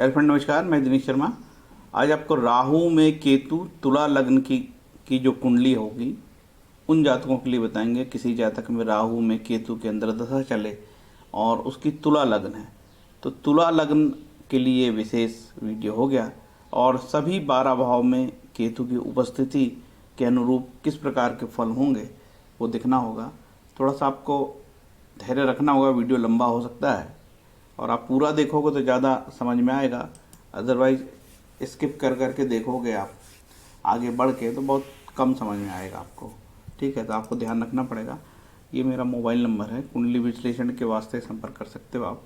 Hello friend, नमस्कार। मैं दिनेश शर्मा। आज आपको राहु में केतु तुला लग्न की जो कुंडली होगी उन जातकों के लिए बताएंगे। किसी जातक में राहु में केतु के अंदर दशा चले और उसकी तुला लग्न है तो तुला लग्न के लिए विशेष वीडियो हो गया। और सभी 12 भाव में केतु की उपस्थिति के अनुरूप किस प्रकार के फल होंगे वो देखना होगा। थोड़ा सा आपको धैर्य रखना होगा, वीडियो लंबा हो सकता है और आप पूरा देखोगे तो ज़्यादा समझ में आएगा। अदरवाइज स्किप कर करके देखोगे आप आगे बढ़ के तो बहुत कम समझ में आएगा आपको। ठीक है, तो आपको ध्यान रखना पड़ेगा। ये मेरा मोबाइल नंबर है, कुंडली विश्लेषण के वास्ते संपर्क कर सकते हो आप।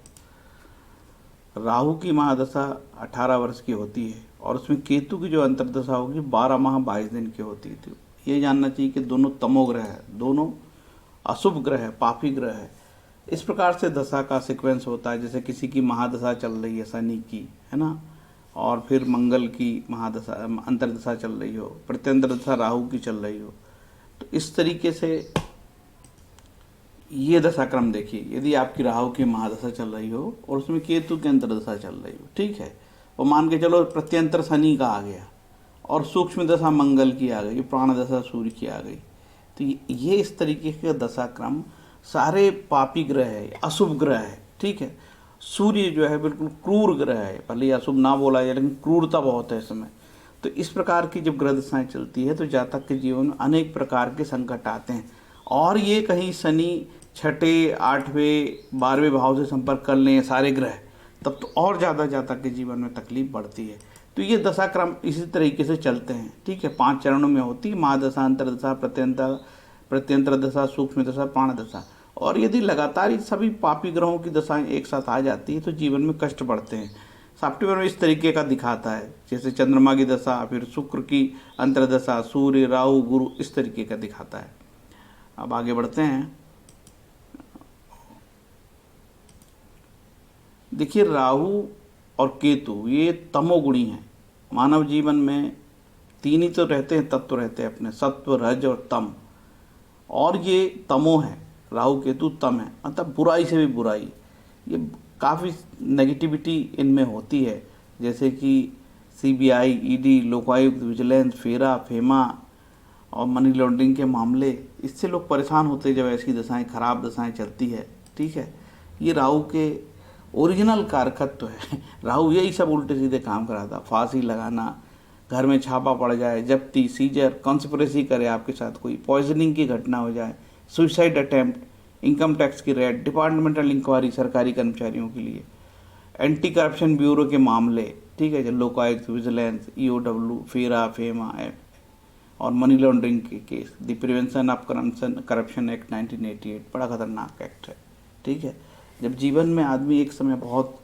राहु की महादशा 18 वर्ष की होती है और उसमें केतु की जो अंतर्दशा होगी 12 माह 22 दिन की होती है। तो ये जानना चाहिए कि दोनों तमोग्रह है, दोनों अशुभ ग्रह है, पापी ग्रह है। इस प्रकार से दशा का सीक्वेंस होता है। जैसे किसी की महादशा चल रही है शनि की, है ना, और फिर मंगल की महादशा अंतर्दशा चल रही हो, प्रत्यंतर दशा राहु की चल रही हो, तो इस तरीके से ये दशाक्रम देखिए। यदि आपकी राहु की महादशा चल रही हो और उसमें केतु की अंतर्दशा चल रही हो, ठीक है, और मान के चलो प्रत्यंतर शनि का आ गया और सूक्ष्म दशा मंगल की आ गई, प्राण दशा सूर्य की आ गई, तो ये इस तरीके के दशाक्रम सारे पापी ग्रह है, अशुभ ग्रह है। ठीक है, सूर्य जो है बिल्कुल क्रूर ग्रह है, भले अशुभ ना बोला जाए लेकिन क्रूरता बहुत है इसमें। तो इस प्रकार की जब ग्रह दशाएं चलती है तो जातक के जीवन में अनेक प्रकार के संकट आते हैं। और ये कहीं शनि 6, 8वें 12वें भाव से संपर्क कर लें सारे ग्रह, तब तो और ज़्यादा जातक के जीवन में तकलीफ बढ़ती है। तो ये दशाक्रम इसी तरीके से चलते हैं। ठीक है, 5 चरणों में होती है, महादशा, अंतर्दशा, प्रत्यंतर दशा, सूक्ष्म दशा, प्राण दशा। और यदि लगातार ये सभी पापी ग्रहों की दशाएं एक साथ आ जाती है तो जीवन में कष्ट बढ़ते हैं। सॉफ्टवेयर में इस तरीके का दिखाता है, जैसे चंद्रमा की दशा, फिर शुक्र की अंतर्दशा, सूर्य, राहु, गुरु, इस तरीके का दिखाता है। अब आगे बढ़ते हैं। देखिए, राहु और केतु ये तमोगुणी हैं। मानव जीवन में 3 ही तो रहते हैं, तत्व रहते हैं अपने, सत्व, रज और तम। और ये तमो है, राहु केतु तम है, मतलब बुराई से भी बुराई। ये काफ़ी नेगेटिविटी इनमें होती है, जैसे कि सीबीआई, ईडी, लोकायुक्त, विजिलेंस, फेरा, फेमा और मनी लॉन्ड्रिंग के मामले। इससे लोग परेशान होते हैं जब ऐसी दशाएं, खराब दशाएं चलती है। ठीक है, ये राहु के ओरिजिनल कारकत्व है। राहु यही सब उल्टे सीधे काम कराता, फांसी लगाना, घर में छापा पड़ जाए, जब्ती, सीजर, कॉन्स्पिरेसी करे आपके साथ, कोई पॉइजनिंग की घटना हो जाए, सुसाइड अटेम्प्ट, इनकम टैक्स की रेड, डिपार्टमेंटल इंक्वायरी सरकारी कर्मचारियों के लिए, एंटी करप्शन ब्यूरो के मामले, ठीक है, जो लोकायुक्त, विजिलेंस, ईओडब्ल्यू, फेरा, फेमा और मनी लॉन्ड्रिंग के case, the prevention of corruption act 1988, बड़ा खतरनाक एक्ट है। ठीक है, जब जीवन में आदमी एक समय बहुत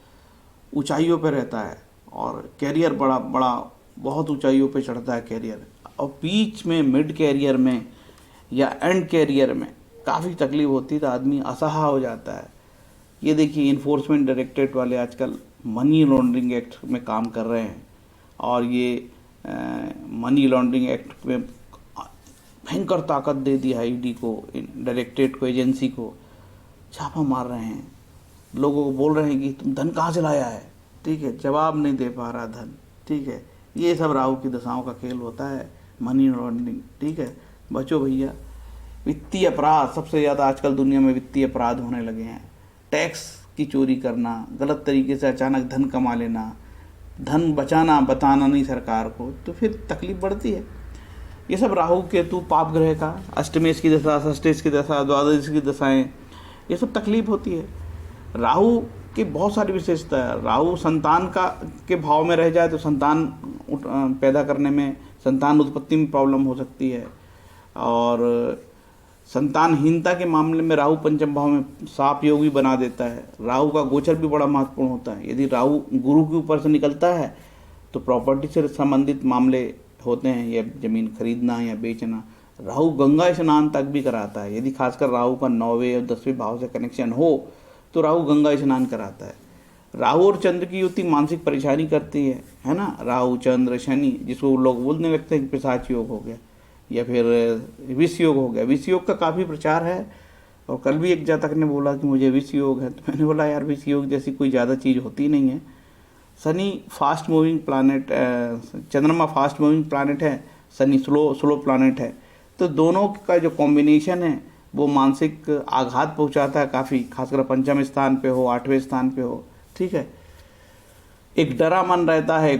ऊंचाइयों पर रहता है और कैरियर बड़ा बड़ा बहुत ऊंचाइयों पे चढ़ता है कैरियर, और बीच में मिड कैरियर में या एंड कैरियर में काफ़ी तकलीफ होती है तो आदमी असहाय हो जाता है। ये देखिए, इन्फोर्समेंट डायरेक्टरेट वाले आजकल मनी लॉन्ड्रिंग एक्ट में काम कर रहे हैं और ये मनी लॉन्ड्रिंग एक्ट में भयंकर ताकत दे दी है ईडी को, डायरेक्टरेट को, एजेंसी को, छापा मार रहे हैं, लोगों को बोल रहे हैं कि तुम धन कहाँ से लाया है। ठीक है, जवाब नहीं दे पा रहा धन। ठीक है, ये सब राहु की दशाओं का खेल होता है, मनी लॉन्ड्रिंग। ठीक है, बचो भैया। वित्तीय अपराध सबसे ज़्यादा आजकल दुनिया में वित्तीय अपराध होने लगे हैं। टैक्स की चोरी करना, गलत तरीके से अचानक धन कमा लेना, धन बचाना, बताना नहीं सरकार को, तो फिर तकलीफ बढ़ती है। ये सब राहु केतु पाप ग्रह का, अष्टमेश की दशा, षष्ठेश की दशा, द्वादश की दशाएं, ये सब तकलीफ होती है। राहु की बहुत सारी विशेषता है। राहु संतान का के भाव में रह जाए तो संतान पैदा करने में, संतान उत्पत्ति में प्रॉब्लम हो सकती है। और संतानहीनता के मामले में राहु पंचम भाव में साप योग भी बना देता है। राहु का गोचर भी बड़ा महत्वपूर्ण होता है। यदि राहु गुरु के ऊपर से निकलता है तो प्रॉपर्टी से संबंधित मामले होते हैं, या ज़मीन खरीदना या बेचना। राहु गंगा स्नान तक भी कराता है। यदि खासकर राहु का 9वें और 10वें भाव से कनेक्शन हो तो राहु गंगा स्नान कराता है। राहु और चंद्र की युति मानसिक परेशानी करती है ना। राहु, चंद्र, शनि, जिसको लोग बोलने लगते हैं कि पिशाच योग हो गया या फिर विष योग हो गया। विष योग का काफ़ी प्रचार है और कल भी एक जातक ने बोला कि मुझे विष योग है, तो मैंने बोला यार विष योग जैसी कोई ज़्यादा चीज़ होती नहीं है। शनि फास्ट मूविंग प्लानेट, चंद्रमा फास्ट मूविंग प्लानेट है, शनि स्लो प्लानेट है। तो दोनों का जो कॉम्बिनेशन है वो मानसिक आघात पहुंचाता है काफ़ी, खासकर पंचम स्थान पे हो, 8वें स्थान पे हो। ठीक है, एक डरा मन रहता है,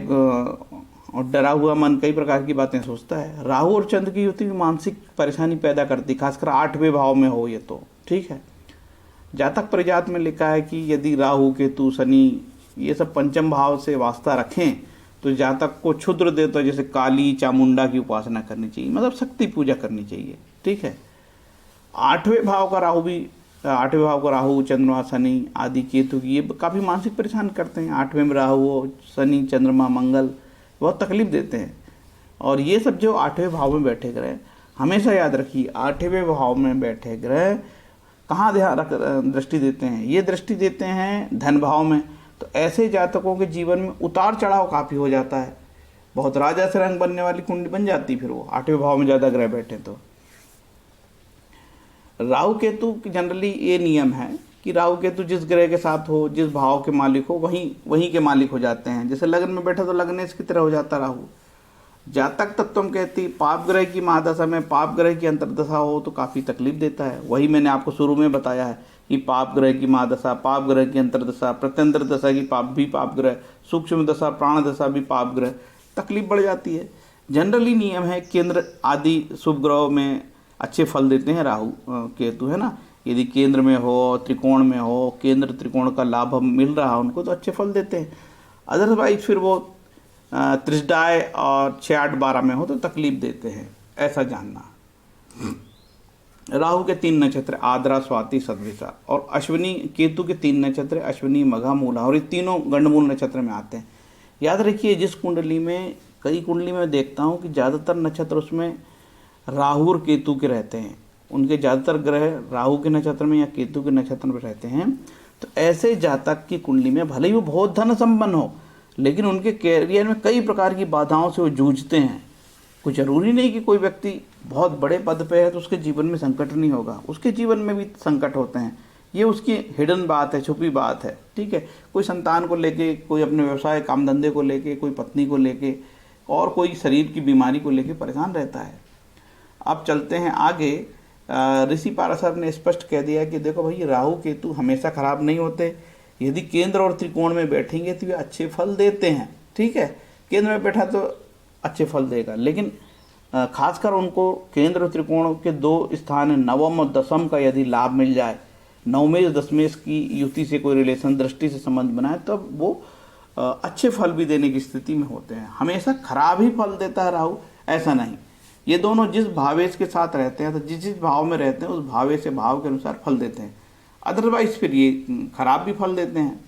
और डरा हुआ मन कई प्रकार की बातें सोचता है। राहु और चंद्र की युति मानसिक परेशानी पैदा करती, खासकर 8वें भाव में हो ये तो। ठीक है, जातक परिजात में लिखा है कि यदि राहु केतु शनि ये सब पंचम भाव से वास्ता रखें तो जातक को क्षुद्र देवता जैसे काली चामुंडा की उपासना करनी चाहिए, मतलब शक्ति पूजा करनी चाहिए। ठीक है, 8वें भाव का राहु भी, 8वें भाव का राहु चंद्रमा शनि आदि केतु की ये काफ़ी मानसिक परेशान करते हैं। 8वें में राहु शनि चंद्रमा मंगल बहुत तकलीफ देते हैं। और ये सब जो 8वें भाव में बैठे ग्रह, हमेशा याद रखिए 8वें भाव में बैठे ग्रह कहाँ ध्यान रख दृष्टि देते हैं, ये दृष्टि देते हैं धन भाव में। तो ऐसे जातकों के जीवन में उतार चढ़ाव काफ़ी हो जाता है, बहुत राजा से रंग बनने वाली कुंडली बन जाती फिर वो 8वें भाव में ज़्यादा ग्रह बैठे तो। राहु केतु जनरली ये नियम है कि राहु केतु जिस ग्रह के साथ हो, जिस भाव के मालिक हो, वहीं के मालिक हो जाते हैं। जैसे लग्न में बैठा तो लग्नेश की तरह हो जाता राहु। जातक तत्वम कहती पाप ग्रह की महादशा में पाप ग्रह की अंतर्दशा हो तो काफ़ी तकलीफ देता है। वही मैंने आपको शुरू में बताया है कि पाप ग्रह की महादशा, पाप ग्रह की अंतर्दशा, प्रत्यंतर दशा की पाप ग्रह, सूक्ष्म दशा प्राण दशा भी पाप ग्रह, तकलीफ बढ़ जाती है। जनरली नियम है केंद्र आदि शुभ ग्रहों में अच्छे फल देते हैं राहु केतु, है ना। यदि केंद्र में हो, त्रिकोण में हो, केंद्र त्रिकोण का लाभ मिल रहा है उनको तो अच्छे फल देते हैं। अदरवाइज फिर वो त्रिशदाय और 6, 8, 12 में हो तो तकलीफ देते हैं, ऐसा जानना। राहु के 3 नक्षत्र आद्रा स्वाति सदविशा, और अश्विनी केतु के 3 नक्षत्र अश्विनी मघा मूला, और ये तीनों गंडमूल नक्षत्र में आते हैं। याद रखिए जिस कुंडली में, कई कुंडली में देखता हूँ कि ज़्यादातर नक्षत्र उसमें राहु और केतु के रहते हैं, उनके ज़्यादातर ग्रह राहु के नक्षत्र में या केतु के नक्षत्र में रहते हैं। तो ऐसे जातक की कुंडली में भले ही वो बहुत धन संपन्न हो, लेकिन उनके कैरियर में कई प्रकार की बाधाओं से वो जूझते हैं। कोई ज़रूरी नहीं कि कोई व्यक्ति बहुत बड़े पद पे है तो उसके जीवन में संकट नहीं होगा, उसके जीवन में भी संकट होते हैं। ये उसकी हिडन बात है, छुपी बात है। ठीक है, कोई संतान को लेके, कोई अपने व्यवसाय काम धंधे को लेके, कोई पत्नी को लेके, और कोई शरीर की बीमारी को लेके परेशान रहता है। अब चलते हैं आगे। ऋषि पाराशर ने स्पष्ट कह दिया कि देखो भाई राहु केतु हमेशा खराब नहीं होते, यदि केंद्र और त्रिकोण में बैठेंगे तो वे अच्छे फल देते हैं। ठीक है, केंद्र में बैठा तो अच्छे फल देगा, लेकिन खासकर उनको केंद्र और त्रिकोण के 2 स्थान नवम और दसम का यदि लाभ मिल जाए, नवमेश दशमेश की युति से कोई रिलेशन दृष्टि से संबंध बनाए, तब वो अच्छे फल भी देने की स्थिति में होते हैं। हमेशा खराब ही फल देता है राहु, ऐसा नहीं। ये दोनों जिस भावेश के साथ रहते हैं, तो जिस भाव में रहते हैं उस भावेश से भाव के अनुसार फल देते हैं, अदरवाइज फिर ये खराब भी फल देते हैं।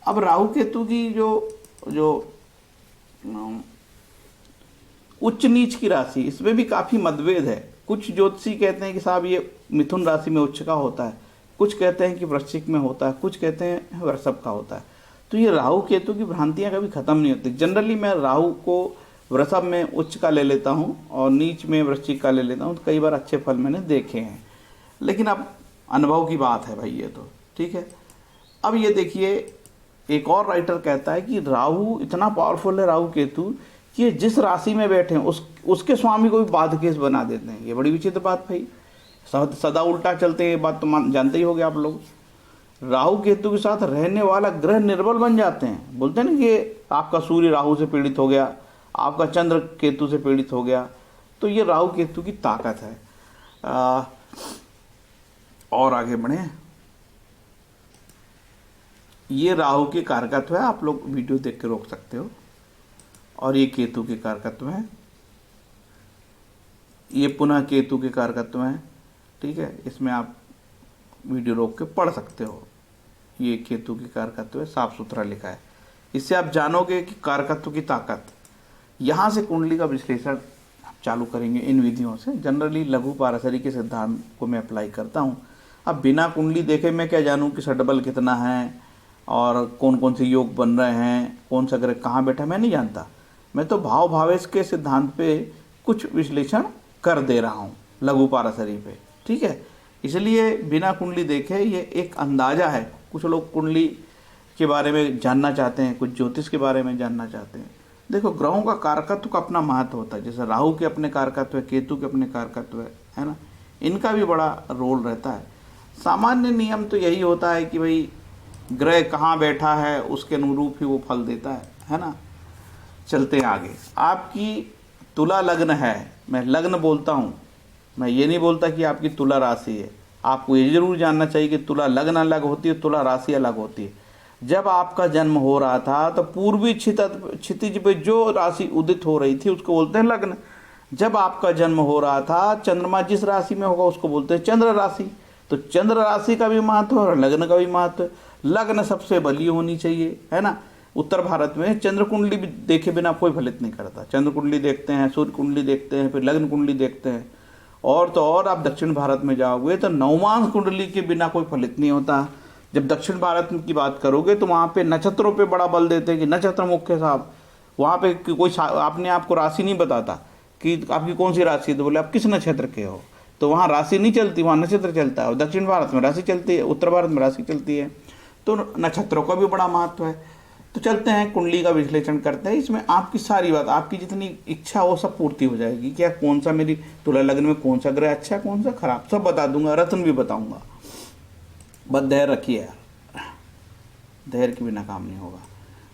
अब राहु केतु की जो उच्च नीच की राशि, इसमें भी काफ़ी मतभेद है। कुछ ज्योतिषी कहते हैं कि साहब ये मिथुन राशि में उच्च का होता है, कुछ कहते हैं कि वृश्चिक में होता है, कुछ कहते हैं वृषभ का होता है। तो ये राहु केतु की भ्रांतियाँ कभी ख़त्म नहीं होती। जनरली मैं राहु को वृषभ में उच्च का ले लेता हूँ और नीच में वृश्चिक का ले लेता हूँ, तो कई बार अच्छे फल मैंने देखे हैं, लेकिन अब अनुभव की बात है भाई ये तो। ठीक है, अब ये देखिए एक और राइटर कहता है कि राहु इतना पावरफुल है राहु केतु कि जिस राशि में बैठे हैं उसके स्वामी को भी बाधकेश बना देते हैं। ये बड़ी विचित्र बात भाई, सदा उल्टा चलते हैं, ये बात तो जानते ही होंगे आप लोग। राहु केतु के साथ रहने वाला ग्रह निर्बल बन जाते हैं। बोलते हैं ना कि आपका सूर्य राहु से पीड़ित हो गया, आपका चंद्र केतु से पीड़ित हो गया, तो ये राहु केतु की ताकत है। और आगे बढ़े, ये राहु के कारकत्व है, आप लोग वीडियो देख के रोक सकते हो, और ये केतु के कारकत्व है, ये पुनः केतु के कारकत्व है। ठीक है, इसमें आप वीडियो रोक के पढ़ सकते हो। ये केतु की कारकत्व है, साफ सुथरा लिखा है। इससे आप जानोगे कि कारकत्व की ताकत। यहाँ से कुंडली का विश्लेषण चालू करेंगे इन विधियों से। जनरली लघु पाराशरी के सिद्धांत को मैं अप्लाई करता हूँ। अब बिना कुंडली देखे मैं क्या जानूँ कि षटबल कितना है और कौन कौन से योग बन रहे हैं, कौन सा ग्रह कहाँ बैठा, मैं नहीं जानता। मैं तो भाव भावेश के सिद्धांत पे कुछ विश्लेषण कर दे रहा हूँ लघु पाराशरी पे। ठीक है, इसलिए बिना कुंडली देखे ये एक अंदाज़ा है। कुछ लोग कुंडली के बारे में जानना चाहते हैं, कुछ ज्योतिष के बारे में जानना चाहते हैं, देखो ग्रहों का कारकत्व का अपना महत्व होता है। जैसे राहु के अपने कारकत्व है, केतु के अपने कारकत्व है ना, इनका भी बड़ा रोल रहता है। सामान्य नियम तो यही होता है कि भाई ग्रह कहाँ बैठा है उसके अनुरूप ही वो फल देता है ना। चलते हैं आगे। आपकी तुला लग्न है, मैं लग्न बोलता हूँ, मैं ये नहीं बोलता कि आपकी तुला राशि है। आपको ये जरूर जानना चाहिए कि तुला लग्न अलग होती है, तुला राशि अलग होती है। जब आपका जन्म हो रहा था तो पूर्वी क्षितिज पे जो राशि उदित हो रही थी उसको बोलते हैं लग्न। जब आपका जन्म हो रहा था चंद्रमा जिस राशि में होगा उसको बोलते हैं चंद्र राशि। तो चंद्र राशि का भी महत्व है और लग्न का भी महत्व है। लग्न सबसे बली होनी चाहिए, है ना। उत्तर भारत में चंद्र कुंडली भी देखे बिना कोई फलित नहीं करता। चंद्र कुंडली देखते हैं, सूर्य कुंडली देखते हैं, फिर लग्न कुंडली देखते हैं। और तो और आप दक्षिण भारत में जाओगे तो नवमांश कुंडली के बिना कोई फलित नहीं होता। जब दक्षिण भारत की बात करोगे तो वहाँ पे नक्षत्रों पे बड़ा बल देते हैं कि नक्षत्र मुख्य साहब। वहाँ पे कोई आपने आपको राशि नहीं बताता कि आपकी कौन सी राशि है, तो बोले आप किस नक्षत्र के हो, तो वहाँ राशि नहीं चलती, वहाँ नक्षत्र चलता है। और दक्षिण भारत में राशि चलती है, उत्तर भारत में राशि चलती है। तो नक्षत्रों का भी बड़ा महत्व है। तो चलते हैं कुंडली का विश्लेषण करते हैं। इसमें आपकी सारी बात, आपकी जितनी इच्छा हो सब पूर्ति हो जाएगी। क्या कौन सा मेरी तुला लग्न में कौन सा ग्रह अच्छा है, कौन सा खराब, सब बता दूंगा, रत्न भी बताऊंगा। बस धैर्य रखिए यार, धैर्य के बिना काम नहीं होगा।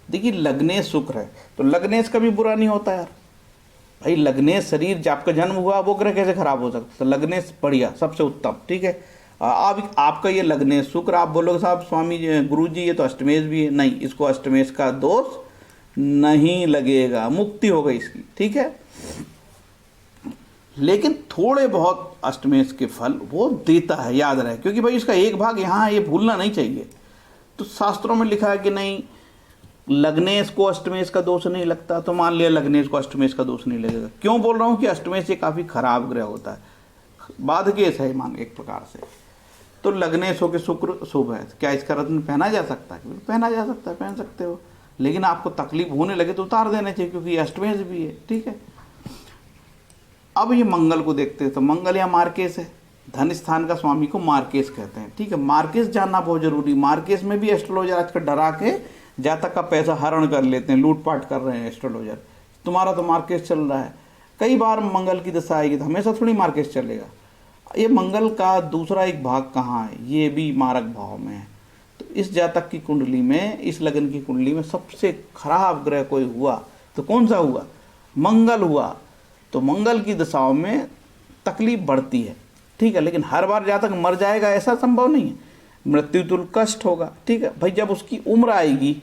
देखिए लग्नेश शुक्र है, तो लग्नेश कभी बुरा नहीं होता यार भाई। लग्नेश शरीर जब आपका जन्म हुआ वो ग्रह कैसे खराब हो सकता, तो लग्नेश बढ़िया, सबसे उत्तम, ठीक है। अब आपका ये लग्नेश शुक्र, आप बोलोगे साहब स्वामी गुरु जी ये तो अष्टमेश भी है, नहीं, इसको अष्टमेश का दोष नहीं लगेगा, मुक्ति हो गई इसकी, ठीक है। लेकिन थोड़े बहुत अष्टमेश के फल वो देता है, याद रहे, क्योंकि भाई इसका एक भाग यहाँ ये भूलना नहीं चाहिए। तो शास्त्रों में लिखा है कि नहीं लग्नेश को अष्टमेश का दोष नहीं लगता, तो मान लिया लग्नेश को अष्टमेश का दोष नहीं लगेगा। क्यों बोल रहा हूँ कि अष्टमेश ये काफ़ी खराब ग्रह होता है, बाधकेश है मान एक प्रकार से। तो लग्नेश हो के शुक्र शुभ है, क्या इसका रत्न पहना जा सकता है? पहना जा सकता है, पहन सकते हो, लेकिन आपको तकलीफ होने लगे तो उतार देना चाहिए, क्योंकि ये अष्टमेश भी है, ठीक है। अब ये मंगल को देखते हैं, तो मंगल या मार्केश है, धन स्थान का स्वामी को मार्केश कहते हैं, ठीक है। मार्केश जानना बहुत जरूरी। मार्केश में भी एस्ट्रोलॉजर आजकल डरा के जातक का पैसा हरण कर लेते हैं, लूटपाट कर रहे हैं एस्ट्रोलॉजर। तुम्हारा तो मार्केश चल रहा है, कई बार मंगल की दशा आएगी तो हमेशा थोड़ी मार्केश चलेगा। ये मंगल का दूसरा एक भाग कहाँ है, ये भी मारक भाव में है। तो इस जातक की कुंडली में, इस लगन की कुंडली में सबसे खराब ग्रह कोई हुआ तो कौन सा हुआ? मंगल हुआ। तो मंगल की दशाओं में तकलीफ बढ़ती है, ठीक है। लेकिन हर बार जातक मर जाएगा ऐसा संभव नहीं है, मृत्यु तुल्य कष्ट होगा, ठीक है भाई। जब उसकी उम्र आएगी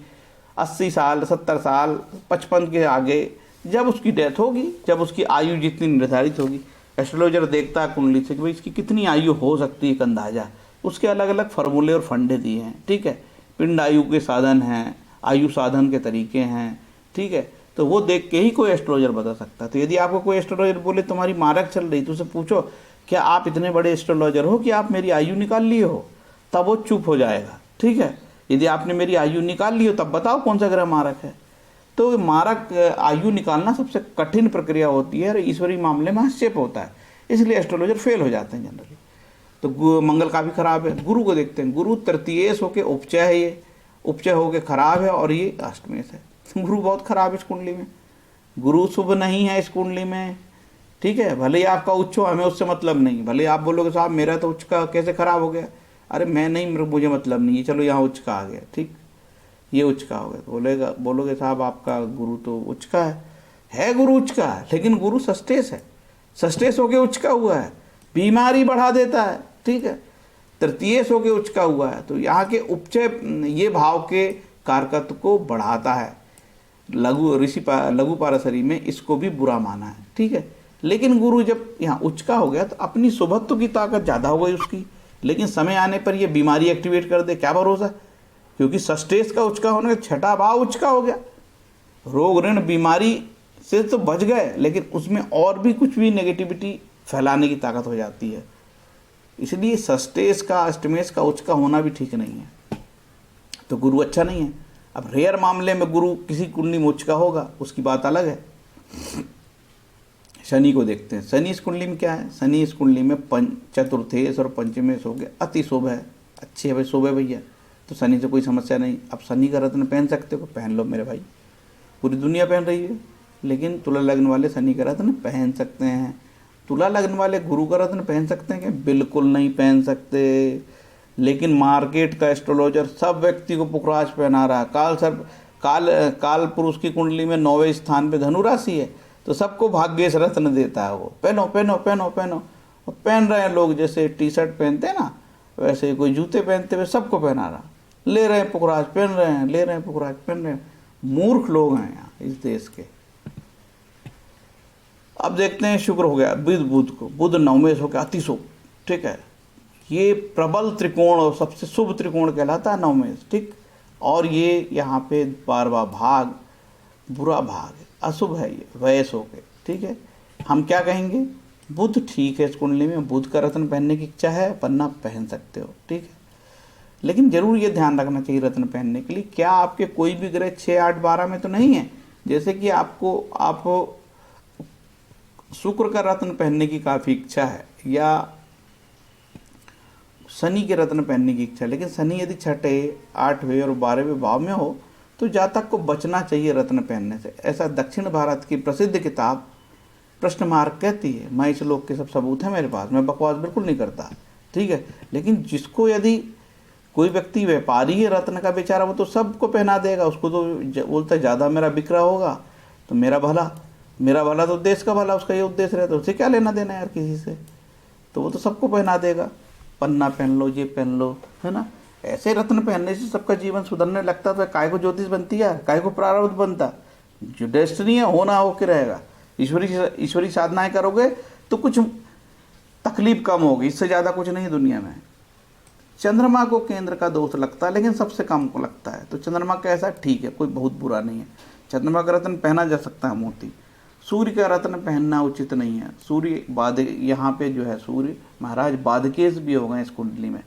80 साल 70 साल 55 के आगे, जब उसकी डेथ होगी, जब उसकी आयु जितनी निर्धारित होगी, एस्ट्रोलॉजर देखता है कुंडली से कि भाई इसकी कितनी आयु हो सकती है, एक अंदाजा। उसके अलग अलग फार्मूले और फंडे दिए हैं, ठीक है। पिंड आयु के साधन हैं, आयु साधन के तरीके हैं, ठीक है। तो वो देख के ही कोई एस्ट्रोलॉजर बता सकता है। तो यदि आपको कोई एस्ट्रोलॉजर बोले तुम्हारी मारक चल रही, तो उसे पूछो क्या आप इतने बड़े एस्ट्रोलॉजर हो कि आप मेरी आयु निकाल लिए हो, तब वो चुप हो जाएगा, ठीक है। यदि आपने मेरी आयु निकाल ली हो तब बताओ कौन सा ग्रह मारक है। तो मारक आयु निकालना सबसे कठिन प्रक्रिया होती है और ईश्वरीय मामले में हस्तक्षेप होता है, इसलिए एस्ट्रोलॉजर फेल हो जाते हैं जनरली। तो मंगल काफ़ी खराब है। गुरु को देखते हैं, गुरु तृतीयेश होके उपचय है, ये उपचय होके खराब है, और ये अष्टमेश है। गुरु बहुत खराब है इस कुंडली में, गुरु शुभ नहीं है इस कुंडली में, ठीक है। भले ही आपका उच्च हो, हमें उससे मतलब नहीं। भले आप बोलोगे साहब मेरा तो उच्च का कैसे खराब हो गया, अरे मैं नहीं, मुझे मतलब नहीं है, चलो यहाँ उच्च का आ गया, ठीक, ये उच्च का हो गया। बोलोगे साहब आपका गुरु तो उच्च का है गुरु उच्च का है, लेकिन गुरु षष्ठेश है, षष्ठेश होके उच्च का हुआ है, बीमारी बढ़ा देता है, ठीक है। तृतीयेश होके उच्च का हुआ है, तो यहाँ के उपचय ये भाव के कारकत्व को बढ़ाता है। लघु पारसरी में इसको भी बुरा माना है, ठीक है। लेकिन गुरु जब यहाँ उच्च का हो गया तो अपनी शुभत्व की ताकत ज़्यादा हो गई उसकी, लेकिन समय आने पर ये बीमारी एक्टिवेट कर दे, क्या भरोसा, क्योंकि षष्ठेश का उच्च का होने का छठा भाव उच्च का हो गया। रोग ऋण बीमारी से तो बच गए, लेकिन उसमें और भी कुछ भी नेगेटिविटी फैलाने की ताकत हो जाती है। इसलिए षष्ठेश का अष्टमेश का उच्च का होना भी ठीक नहीं है, तो गुरु अच्छा नहीं है। अब रेयर मामले में गुरु किसी कुंडली में उच्च का होगा, उसकी बात अलग है। शनि को देखते हैं, शनि इस कुंडली में क्या है, शनि इस कुंडली में चतुर्थेश और पंचमेश हो गए, अति शुभ है, अच्छे है भाई, शुभ है भैया, तो शनि से कोई समस्या नहीं। अब शनि का रत्न पहन सकते हो, पहन लो मेरे भाई, पूरी दुनिया पहन रही है। लेकिन तुला लग्न वाले शनि का रत्न पहन सकते हैं। तुला लग्न वाले गुरु का रत्न पहन सकते हैं क्या? बिल्कुल नहीं पहन सकते। लेकिन मार्केट का एस्ट्रोलॉजर सब व्यक्ति को पुखराज पहना रहा है। काल पुरुष की कुंडली में 9वें स्थान पे धनु राशि है, तो सबको भाग्येश रत्न देता है वो, पहनो पहनो पहनो पहनो। और पहन रहे हैं लोग, जैसे टी शर्ट पहनते हैं ना, वैसे कोई जूते पहनते हुए सबको पहना रहा, ले रहे हैं पुखराज पहन रहे हैं, ले रहे हैं पुखराज पहन रहे हैं। मूर्ख लोग हैं यहाँ इस देश के। अब देखते हैं, शुक्र हो गया बुध को, बुध 9वें हो गया अति शुभ, ठीक है। ये प्रबल त्रिकोण और सबसे शुभ त्रिकोण कहलाता है 9वें, ठीक। और ये यहाँ पे 12वां भाग बुरा भाग है, अशुभ है, ये वयस हो गए, ठीक है। हम क्या कहेंगे, बुध ठीक है, इस कुंडली में बुध का रत्न पहनने की इच्छा है, पन्ना पहन सकते हो, ठीक है। लेकिन जरूर ये ध्यान रखना चाहिए रत्न पहनने के लिए, क्या आपके कोई भी ग्रह 6, 8, 12 में तो नहीं है। जैसे कि आप शुक्र का रत्न पहनने की काफ़ी इच्छा है, या शनि के रत्न पहनने की इच्छा है, लेकिन शनि यदि 6, 8वें और 12वें भाव में हो तो जातक को बचना चाहिए रत्न पहनने से। ऐसा दक्षिण भारत की प्रसिद्ध किताब प्रश्न मार्ग कहती है। मैं इस लोक के सब सबूत हैं मेरे पास, मैं बकवास बिल्कुल नहीं करता, ठीक है। लेकिन जिसको यदि कोई व्यक्ति व्यापारी है रत्न का बेचारा, वो तो सबको पहना देगा, उसको तो बोलता है ज़्यादा मेरा बिक रहा होगा तो मेरा भला तो देश का भला, उसका ये उद्देश्य रहता है, उससे क्या लेना देना यार किसी से, तो वो तो सबको पहना देगा। पन्ना पहन लो, ये पहन लो, है ना। ऐसे रत्न पहनने से सबका जीवन सुधरने लगता, तो काय को ज्योतिष बनती है, काय को प्रारब्ध बनता। जो डेस्टिनी है होना होके रहेगा। ईश्वरी साधनाएं करोगे तो कुछ तकलीफ कम होगी, इससे ज़्यादा कुछ नहीं दुनिया में। चंद्रमा को केंद्र का दोष लगता है, लेकिन सबसे कम को लगता है, तो चंद्रमा कैसा ठीक है, कोई बहुत बुरा नहीं है। चंद्रमा का रत्न पहना जा सकता है मोती। सूर्य का रत्न पहनना उचित नहीं है। सूर्य यहाँ पे जो है सूर्य महाराज बाधकेश भी हो गए इस कुंडली में,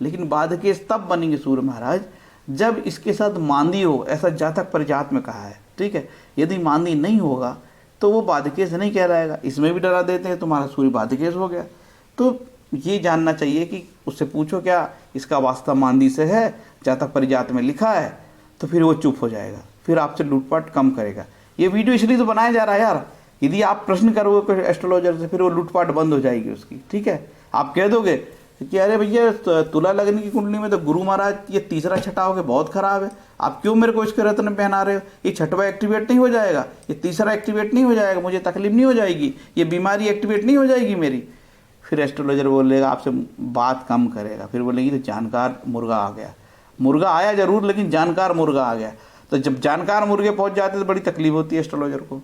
लेकिन बाधकेश तब बनेंगे सूर्य महाराज जब इसके साथ मांदी हो, ऐसा जातक परिजात में कहा है, ठीक है। यदि मांदी नहीं होगा तो वो बाधकेश नहीं कहलाएगा। इसमें भी डरा देते हैं तुम्हारा सूर्य बाधकेश हो गया। तो ये जानना चाहिए कि उससे पूछो क्या इसका वास्ता मांदी से है, जातक परिजात में लिखा है, तो फिर वो चुप हो जाएगा, फिर आपसे लूटपाट कम करेगा। ये वीडियो इसलिए तो बनाया जा रहा है यार, यदि आप प्रश्न करोगे एस्ट्रोलॉजर से फिर वो लूटपाट बंद हो जाएगी उसकी, ठीक है। आप कह दोगे कि अरे भैया तुला लगन की कुंडली में तो गुरु महाराज ये तीसरा छठा हो गया बहुत खराब है, आप क्यों मेरे को इसके रत्न पहना रहे हो, ये छठवा एक्टिवेट नहीं हो जाएगा, ये तीसरा एक्टिवेट नहीं हो जाएगा, मुझे तकलीफ नहीं हो जाएगी, ये बीमारी एक्टिवेट नहीं हो जाएगी मेरी। फिर एस्ट्रोलॉजर बोलेगा, आपसे बात कम करेगा, फिर बोलेगी तो जानकार मुर्गा आ गया। मुर्गा आया जरूर, लेकिन जानकार मुर्गा आ गया। तो जब जानकार मुर्गे पहुंच जाते तो बड़ी तकलीफ होती है एस्ट्रोलॉजर को।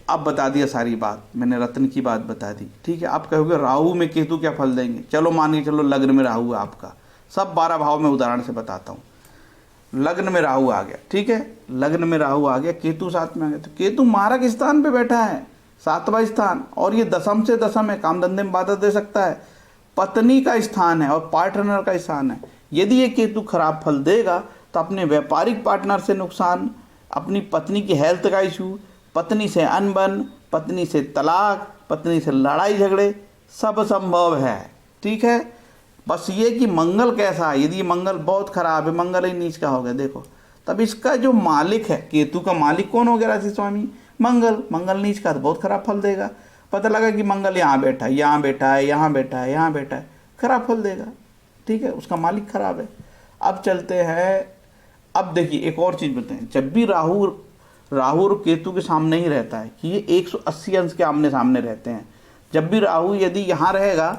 अब बता दिया सारी बात, मैंने रत्न की बात बता दी, ठीक है। आप कहोगे राहु में केतु क्या फल देंगे, चलो मान के चलो लग्न में राहु है आपका, सब 12 भाव में उदाहरण से बताता हूँ। लग्न में राहु आ गया, ठीक है, लग्न में राहु आ गया, केतु साथ में आ गया, तो केतु मारक स्थान पे बैठा है, 7वां स्थान, और ये दशम से दशम है, काम धंधे में बाधा दे सकता है, पत्नी का स्थान है और पार्टनर का स्थान है। यदि ये केतु खराब फल देगा तो अपने व्यापारिक पार्टनर से नुकसान, अपनी पत्नी की हेल्थ का इशू, पत्नी से अनबन, पत्नी से तलाक, पत्नी से लड़ाई झगड़े, सब संभव है, ठीक है। बस ये कि मंगल कैसा है, यदि मंगल बहुत खराब है, मंगल ही नीच का हो गया देखो, तब इसका जो मालिक है, केतु का मालिक कौन हो गया राशि स्वामी, मंगल नीच का तो बहुत खराब फल देगा। पता लगा कि मंगल यहाँ बैठा है, यहाँ बैठा है, यहाँ बैठा है, यहाँ बैठा है, खराब फल देगा, ठीक है, उसका मालिक खराब है। अब चलते हैं, अब देखिए एक और चीज़ बताएं, जब भी राहु और केतु के सामने ही रहता है कि ये 180 अंश के आमने सामने रहते हैं। जब भी राहु यदि यहाँ रहेगा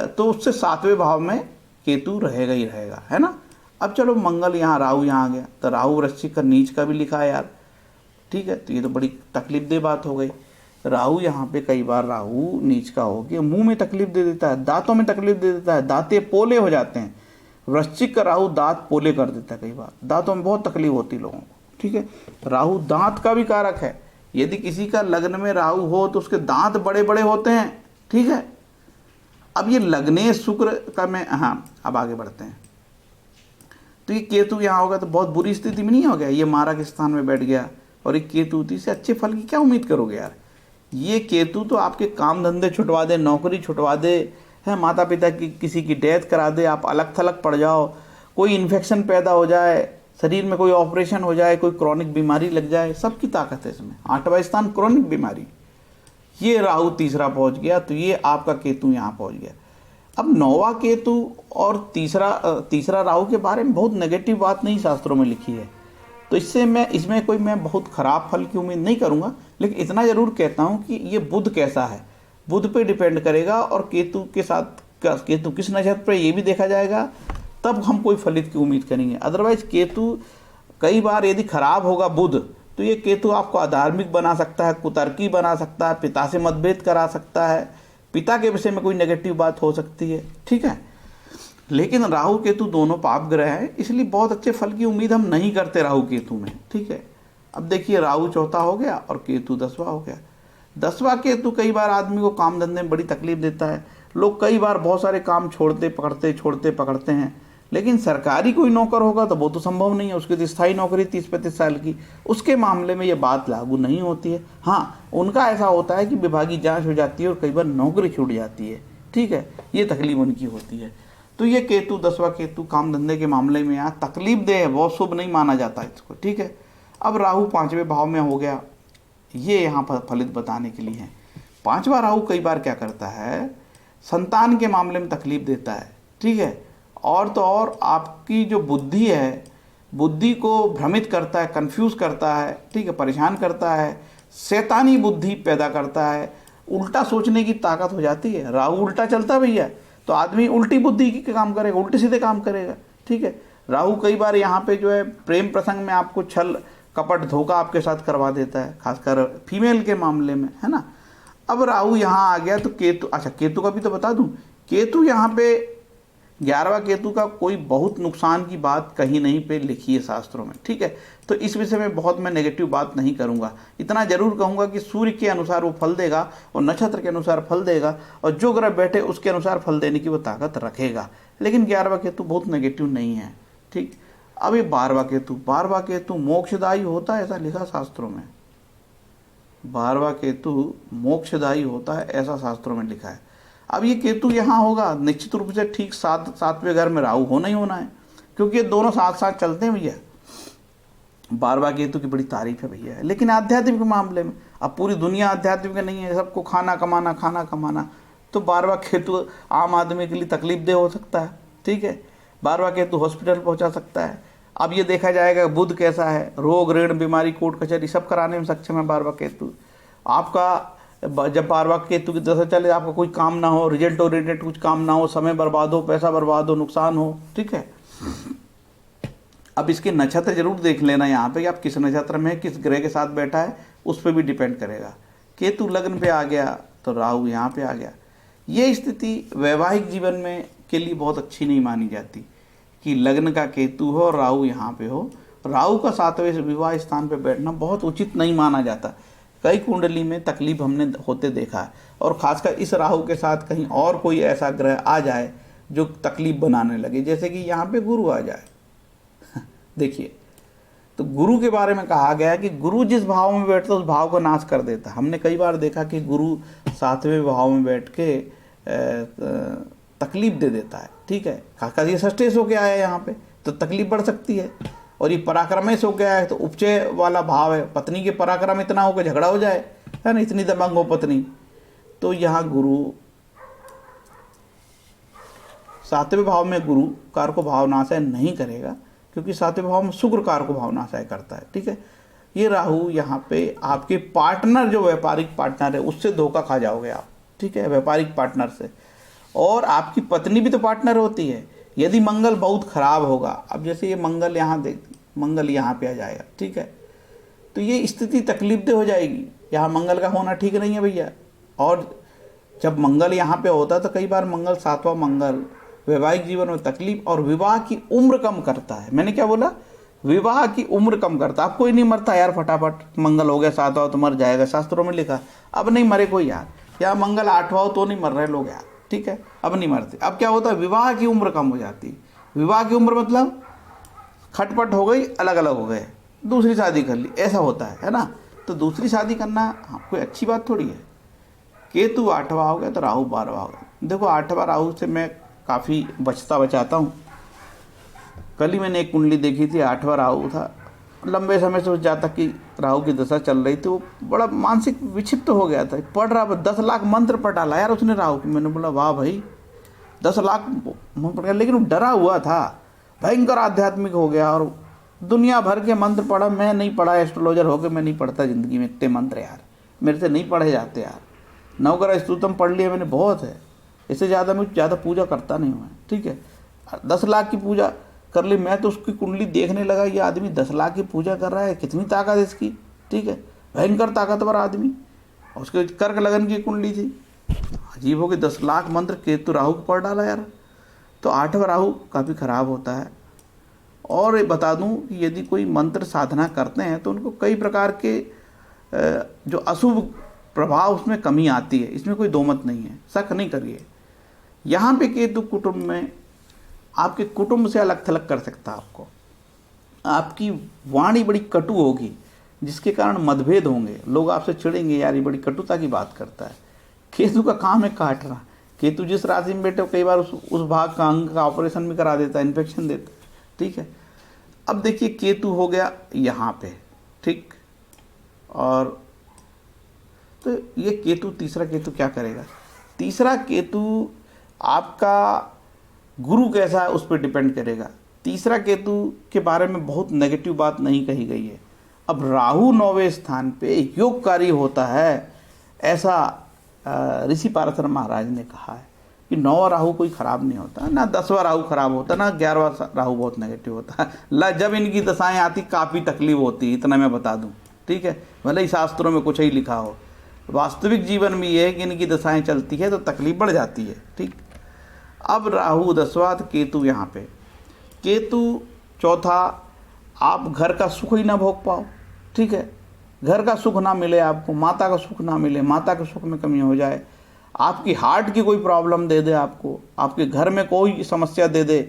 तो उससे 7वें भाव में केतु रहेगा ही रहेगा, है ना। अब चलो मंगल यहाँ, राहु यहाँ आ गया, तो राहु वृश्चिक का नीच का भी लिखा है यार, ठीक है, तो ये तो बड़ी तकलीफ दे बात हो गई। राहु यहाँ पे कई बार राहु नीच का हो गया, मुंह में तकलीफ दे देता है, दांतों में तकलीफ दे देता है, दांतें पोले हो जाते हैं। वृश्चिक का राहु दांत पोले कर देता है, कई बार दांतों में बहुत तकलीफ होती है लोगों को, ठीक है। राहु दांत का भी कारक है, यदि किसी का लग्न में राहु हो तो उसके दांत बड़े बड़े होते हैं, ठीक है। अब ये लग्ने शुक्र का मैं, हाँ अब आगे बढ़ते हैं। तो ये केतु यहाँ होगा तो बहुत बुरी स्थिति में नहीं हो गया, ये मारक स्थान में बैठ गया, और ये केतु से अच्छे फल की क्या उम्मीद करोगे यार। ये केतु तो आपके काम धंधे छुटवा दे, नौकरी छुटवा दे, है, माता पिता की किसी की डेथ करा दे, आप अलग थलग पड़ जाओ, कोई इन्फेक्शन पैदा हो जाए, शरीर में कोई ऑपरेशन हो जाए, कोई क्रॉनिक बीमारी लग जाए, सबकी ताकत है इसमें। 8वां स्थान क्रॉनिक बीमारी, ये राहु तीसरा पहुंच गया, तो ये आपका केतु यहाँ पहुंच गया। अब 9वां केतु और तीसरा राहु के बारे में बहुत नेगेटिव बात नहीं शास्त्रों में लिखी है, तो इसमें कोई मैं बहुत खराब फल की उम्मीद नहीं करूंगा, लेकिन इतना जरूर कहता हूं कि ये बुध कैसा है, बुध पे डिपेंड करेगा, और केतु के साथ केतु किस नक्षत्र पे ये भी देखा जाएगा, तब हम कोई फलित की उम्मीद करेंगे। अदरवाइज केतु कई बार यदि खराब होगा बुध, तो ये केतु आपको अधार्मिक बना सकता है, कुतर्की बना सकता है, पिता से मतभेद करा सकता है, पिता के विषय में कोई नेगेटिव बात हो सकती है, ठीक है। लेकिन राहु केतु दोनों पाप ग्रह हैं, इसलिए बहुत अच्छे फल की उम्मीद हम नहीं करते राहु केतु में, ठीक है। अब देखिए राहु चौथा हो गया और केतु 10वां हो गया। 10वां केतु कई बार आदमी को काम धंधे में बड़ी तकलीफ देता है, लोग कई बार बहुत सारे काम छोड़ते पकड़ते हैं, लेकिन सरकारी कोई नौकर होगा तो वो तो संभव नहीं है, उसकी तो स्थायी नौकरी 30-35 साल की, उसके मामले में ये बात लागू नहीं होती है। हाँ, उनका ऐसा होता है कि विभागीय जांच हो जाती है और कई बार नौकरी छूट जाती है, ठीक है, ये तकलीफ उनकी होती है। तो ये केतु 10वां केतु काम धंधे के मामले में यहाँ तकलीफ दे है, बहुत शुभ नहीं माना जाता इसको, ठीक है। अब राहु 5वें भाव में हो गया, ये यहाँ पर फलित बताने के लिए है। 5वां राहु कई बार क्या करता है, संतान के मामले में तकलीफ देता है, ठीक है, और तो और आपकी जो बुद्धि है, बुद्धि को भ्रमित करता है, कंफ्यूज करता है, ठीक है, परेशान करता है, शैतानी बुद्धि पैदा करता है, उल्टा सोचने की ताकत हो जाती है। राहु उल्टा चलता है भैया, तो आदमी उल्टी बुद्धि की काम करेगा, उल्टे सीधे काम करेगा, ठीक है। राहु कई बार यहाँ पे जो है प्रेम प्रसंग में आपको छल कपट धोखा आपके साथ करवा देता है, खासकर फीमेल के मामले में, है ना। अब राहु यहाँ आ गया तो केतु, अच्छा केतु का भी तो बता दूं, केतु यहाँ पे 11वां केतु का कोई बहुत नुकसान की बात कहीं नहीं पे लिखी है शास्त्रों में, ठीक है। तो इस विषय में बहुत मैं नेगेटिव बात नहीं करूंगा, इतना जरूर कहूंगा कि सूर्य के अनुसार वो फल देगा और नक्षत्र के अनुसार फल देगा, और जो ग्रह बैठे उसके अनुसार फल देने की वो ताकत रखेगा। लेकिन 11वां केतु बहुत नेगेटिव नहीं है, ठीक। अब ये 12वां केतु मोक्षदायी होता है, ऐसा लिखा शास्त्रों में। 12वां केतु मोक्षदायी होता है, ऐसा शास्त्रों में लिखा है। अब ये केतु यहाँ होगा निश्चित रूप से ठीक 7वें घर में राहु होना ही होना है, क्योंकि ये दोनों साथ साथ चलते हैं भैया। 12वां केतु की बड़ी तारीफ है भैया, लेकिन आध्यात्मिक मामले में अब पूरी दुनिया आध्यात्मिक नहीं है, सबको खाना कमाना, तो 12वां केतु आम आदमी के लिए तकलीफ दे हो सकता है, ठीक है। 12वां केतु हॉस्पिटल पहुंचा सकता है। अब ये देखा जाएगा बुध कैसा है, रोग ऋण बीमारी कोर्ट कचहरी सब कराने में सक्षम है 12वां केतु। आपका जब 12वां केतु की दशा चले, आपका कोई काम ना हो, रिजल्ट ओरिएंटेड कुछ काम ना हो, समय बर्बाद हो, पैसा बर्बाद हो, नुकसान हो, ठीक है। अब इसके नक्षत्र जरूर देख लेना यहाँ पे कि आप किस नक्षत्र में, किस ग्रह के साथ बैठा है, उस पर भी डिपेंड करेगा। केतु लग्न पे आ गया तो राहु यहाँ पे आ गया। ये स्थिति वैवाहिक जीवन में के लिए बहुत अच्छी नहीं मानी जाती कि लग्न का केतु हो और राहु यहाँ पे हो। राहु का 7वें विवाह स्थान पे बैठना बहुत उचित नहीं माना जाता। कई कुंडली में तकलीफ हमने होते देखा है, और खासकर इस राहु के साथ कहीं और कोई ऐसा ग्रह आ जाए जो तकलीफ बनाने लगे, जैसे कि यहाँ पे गुरु आ जाए। देखिए, तो गुरु के बारे में कहा गया है कि गुरु जिस भाव में बैठता है उस भाव को नाश कर देता है। हमने कई बार देखा कि गुरु 7वें भाव में बैठ के तकलीफ दे देता है, ठीक है। खासकर ये सस्टेस हो गया है यहाँ पे, तो तकलीफ बढ़ सकती है। और ये पराक्रमेश हो गया है तो उपचय वाला भाव है, पत्नी के पराक्रम इतना हो कि झगड़ा हो जाए, है ना, इतनी दबंग हो पत्नी। तो यहाँ गुरु 7वें भाव में गुरु कार को भावनाशय नहीं करेगा, क्योंकि 7वें भाव में शुक्र कार को भावनाशय करता है, ठीक है। ये राहु यहाँ पे आपके पार्टनर, जो व्यापारिक पार्टनर है, उससे धोखा खा जाओगे आप, ठीक है, व्यापारिक पार्टनर से। और आपकी पत्नी भी तो पार्टनर होती है। यदि मंगल बहुत खराब होगा, अब जैसे ये मंगल यहाँ मंगल यहाँ पे आ जाएगा, ठीक है, तो ये स्थिति तकलीफदेह हो जाएगी। यहाँ मंगल का होना ठीक नहीं है भैया। और जब मंगल यहाँ पे होता है तो कई बार मंगल 7वां मंगल वैवाहिक जीवन में तकलीफ और विवाह की उम्र कम करता है। मैंने क्या बोला, विवाह की उम्र कम करता है। अब कोई नहीं मरता यार, फटाफट मंगल हो गया 7वां तो मर जाएगा, शास्त्रों में लिखा। अब नहीं मरे कोई यार, या मंगल 8वां हो तो नहीं मर रहे लोग यार, ठीक है, अब नहीं मरते। अब क्या होता है, विवाह की उम्र कम हो जाती। विवाह की उम्र मतलब खटपट हो गई, अलग अलग हो गए, दूसरी शादी कर ली, ऐसा होता है ना। तो दूसरी शादी करना कोई अच्छी बात थोड़ी है। केतु 8वां हो गया तो राहु 12वां हो गया। देखो 8वां राहु से मैं काफ़ी बचाता हूँ। कल ही मैंने एक कुंडली देखी थी, 8वां राहु था, लंबे समय से उस जातक की राहु की दशा चल रही थी, वो बड़ा मानसिक विक्षिप्त हो गया था, पढ़ रहा 10 लाख मंत्र पढ़ डाला यार उसने राहु की। मैंने बोला वाह भाई 10 लाख मंत्र पढ़ गया, लेकिन वो डरा हुआ था, भयंकर आध्यात्मिक हो गया और दुनिया भर के मंत्र पढ़ा। मैं नहीं पढ़ा, एस्ट्रोलॉजर होकर मैं नहीं पढ़ता ज़िंदगी में इतने मंत्र यार, मेरे से नहीं पढ़े जाते यार। नवग्रह स्तुतम पढ़ लिया मैंने, बहुत है, इससे ज़्यादा मैं ज़्यादा पूजा करता नहीं हूँ, ठीक है। 10 लाख की पूजा कर ली, मैं तो उसकी कुंडली देखने लगा, ये आदमी 10 लाख की पूजा कर रहा है, कितनी ताकत है इसकी, ठीक है, भयंकर ताकतवर आदमी। और उसके कर्क लगन की कुंडली थी, अजीब हो गई, 10 लाख मंत्र केतु राहु को पढ़ डाला यार। तो 8वां राहु काफ़ी खराब होता है। और बता दूं कि यदि कोई मंत्र साधना करते हैं तो उनको कई प्रकार के जो अशुभ प्रभाव उसमें कमी आती है, इसमें कोई दो मत नहीं है, शक नहीं करिए। यहाँ पे केतु कुटुंब में आपके कुटुंब से अलग थलग कर सकता है आपको, आपकी वाणी बड़ी कटु होगी जिसके कारण मतभेद होंगे, लोग आपसे चिढ़ेंगे यार ये बड़ी कटुता की बात करता है। केतु का काम है काटना, केतु जिस राशि में बैठे कई बार उस भाग का अंग का ऑपरेशन भी करा देता है, इन्फेक्शन देता है, ठीक है। अब देखिए केतु हो गया यहाँ पे, ठीक, और तो ये केतु, तीसरा केतु क्या करेगा, तीसरा केतु आपका गुरु कैसा है उस पर डिपेंड करेगा। तीसरा केतु के बारे में बहुत नेगेटिव बात नहीं कही गई है। अब राहु 9वें स्थान पे योगकारी होता है, ऐसा ऋषि पाराशर महाराज ने कहा है कि 9वां राहु कोई खराब नहीं होता, ना 10वां राहु खराब होता, ना 11वां राहु बहुत नेगेटिव होता है। जब इनकी दशाएं आती काफ़ी तकलीफ होती है, इतना मैं बता दूं, ठीक है, भले ही शास्त्रों में कुछ ही लिखा हो, वास्तविक जीवन में ये है कि इनकी दशाएं चलती है तो तकलीफ बढ़ जाती है, ठीक। अब राहु 10वां, केतु यहाँ पे, केतु चौथा, आप घर का सुख ही ना भोग पाओ, ठीक है, घर का सुख ना मिले आपको, माता का सुख ना मिले, माता के सुख में कमी हो जाए, आपकी हार्ट की कोई प्रॉब्लम दे दे आपको, आपके घर में कोई समस्या दे दे,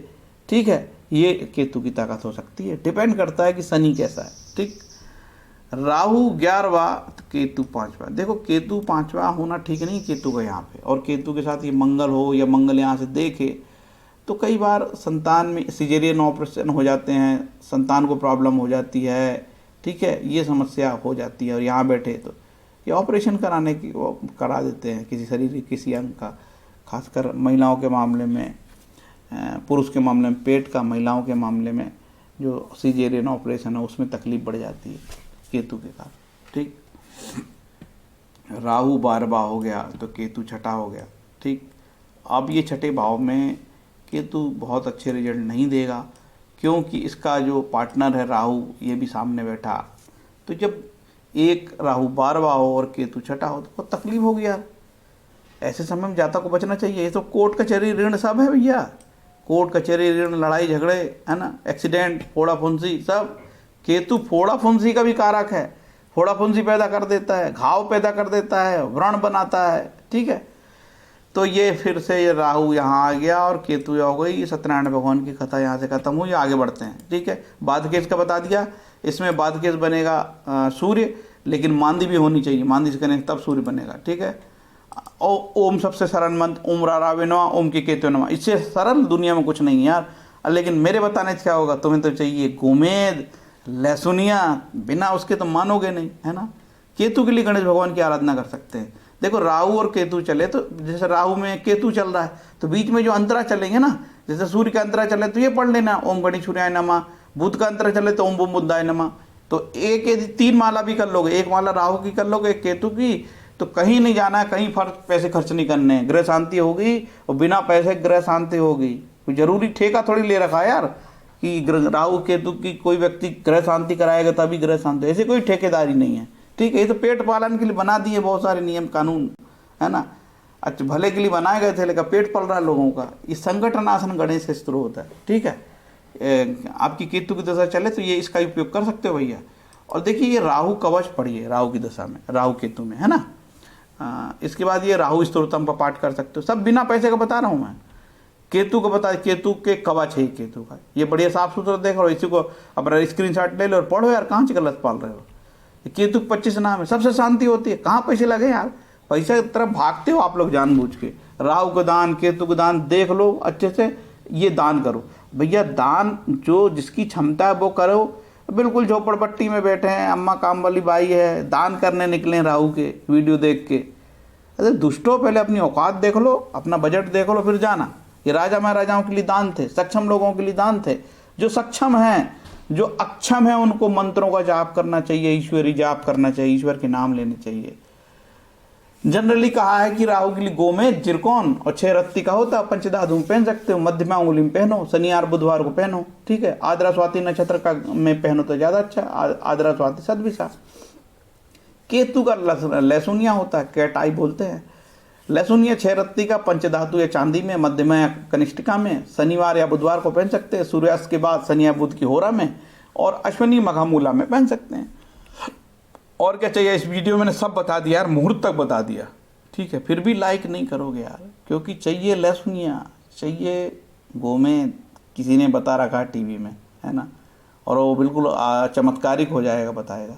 ठीक है, ये केतु की ताकत हो सकती है। डिपेंड करता है कि शनि कैसा है, ठीक। राहु 11वां, केतु 5वां। देखो केतु 5वां होना ठीक नहीं केतु का यहाँ पे, और केतु के साथ ये मंगल हो या मंगल यहाँ से देखे तो कई बार संतान में सिजेरियन ऑपरेशन हो जाते हैं, संतान को प्रॉब्लम हो जाती है, ठीक है, ये समस्या हो जाती है। और यहाँ बैठे तो ये ऑपरेशन कराने की वो करा देते हैं किसी शरीर किसी अंग का, खासकर महिलाओं के मामले में, पुरुष के मामले में पेट का, महिलाओं के मामले में जो सिजेरियन ऑपरेशन है उसमें तकलीफ बढ़ जाती है केतु के कारण, ठीक। राहु 12वां हो गया तो केतु छठा हो गया, ठीक। अब ये छठे भाव में केतु बहुत अच्छे रिजल्ट नहीं देगा, क्योंकि इसका जो पार्टनर है राहु ये भी सामने बैठा, तो जब एक राहु 12वां हो और केतु छठा हो तो बहुत तकलीफ होगी यार। ऐसे समय में जातक को बचना चाहिए। ये तो कोर्ट कचहरी ऋण सब है भैया, कोर्ट कचहरी ऋण, लड़ाई झगड़े, है ना, एक्सीडेंट, फोड़ा फुंसी सब। केतु फोड़ा फुंसी का भी कारक है, फोड़ा फुंसी पैदा कर देता है, घाव पैदा कर देता है, व्रण बनाता है, ठीक है। तो ये फिर से ये राहु यहाँ आ गया और केतु हो गई। ये सत्यनारायण भगवान की कथा यहाँ से खत्म हुई, आगे बढ़ते हैं, ठीक है। बाधकेश का बता दिया, इसमें बाधकेश बनेगा सूर्य, लेकिन मांदी भी होनी चाहिए, मांदी से करें तब सूर्य बनेगा, ठीक है। ओम सबसे सरल मंत्र, ओम रारावे नमः, ओम के केतु नमः, इससे सरल दुनिया में कुछ नहीं है यार। लेकिन मेरे बताने से क्या होगा, तुम्हें तो चाहिए गोमेद, लहसुनिया, बिना उसके तो मानोगे नहीं, है ना। केतु के लिए गणेश भगवान की आराधना कर सकते हैं। देखो राहु और केतु चले तो जैसे राहु में केतु चल रहा है तो बीच में जो अंतरा चलेंगे ना, जैसे सूर्य का अंतरा चले तो ये पढ़ लेना ओम गणेशाय नमः, बुध का अंतरा चले तो ओम बम बुद्धाय नमः। तो एक 3 माला भी कर लोगे, एक माला राहु की कर लोगे, एक केतु की, तो कहीं नहीं जाना है, कहीं पैसे खर्च नहीं करने हैं, ग्रह शांति होगी। और बिना पैसे ग्रह शांति होगी, कोई जरूरी ठेका थोड़ी ले रखा है यार कि राहु केतु की कोई व्यक्ति ग्रह शांति कराएगा तभी ग्रह शांति, ऐसे कोई ठेकेदारी नहीं है, ठीक है। ये तो पेट पालन के लिए बना दिए बहुत सारे नियम कानून, है ना, अच्छा भले के लिए बनाए गए थे, लेकिन पेट पल रहा है लोगों का। ये संगठनासन गणेश से शुरू होता है, ठीक है। आपकी केतु की दशा चले तो ये इसका उपयोग कर सकते हो भैया। और देखिए ये राहु कवच पढ़िए राहु की दशा में, राहु केतु में, है ना। इसके बाद ये राहु स्तोत्रम का पाठ कर सकते हो, सब बिना पैसे का बता रहा हूँ मैं। केतु को बता, केतु के कवच है केतु का, ये बढ़िया साफ सुथरा देख लो, इसी को अपना स्क्रीनशॉट ले लो और पढ़ो यार, कहाँ से गलत पाल रहे हो। केतु 25 नाम है, सबसे शांति होती है। कहाँ पैसे लगे यार, पैसे की तरफ भागते हो आप लोग जानबूझ के। राहु को दान, केतु को दान देख लो अच्छे से, ये दान करो। भैया दान जो जिसकी क्षमता है वो करो। बिल्कुल झोपड़पट्टी में बैठे हैं, अम्मा काम वाली बाई है, दान करने निकले हैं राहु के वीडियो देख के। अरे दुष्टों, पहले अपनी औकात देख लो, अपना बजट देख लो, फिर जाना। ये राजा महाराजाओं के लिए दान थे, सक्षम लोगों के लिए दान थे। जो सक्षम हैं, जो अक्षम है, उनको मंत्रों का जाप करना चाहिए, ईश्वरी जाप करना चाहिए, ईश्वर के नाम लेने चाहिए। जनरली कहा है कि राहु के लिए गोमेद, जिरकोन और 6 रत्ती का होता है। पंचधातु में पहन सकते हो, मध्यमा उंगली में पहनो, शनिवार बुधवार को पहनो, ठीक है। आद्रा स्वाति नक्षत्र का में पहनो तो ज्यादा अच्छा, आद्रा स्वाति सदविशा। केतु का लहसुनिया होता है, कैटाई बोलते हैं। लहसुनिया 6 रत्ती का, पंचधातु या चांदी में, मध्यमा या कनिष्ठिका में, शनिवार या बुधवार को पहन सकते हैं। सूर्यास्त के बाद शनि या बुध की होरा में और अश्विनी मघामूला में पहन सकते हैं। और क्या चाहिए? इस वीडियो मैंने सब बता दिया यार, मुहूर्त तक बता दिया, ठीक है। फिर भी लाइक नहीं करोगे यार, क्योंकि चाहिए लहसुनिया, चाहिए गोमेद, किसी ने बता रखा टीवी में, है ना, और वो बिल्कुल चमत्कारिक हो जाएगा, बताएगा।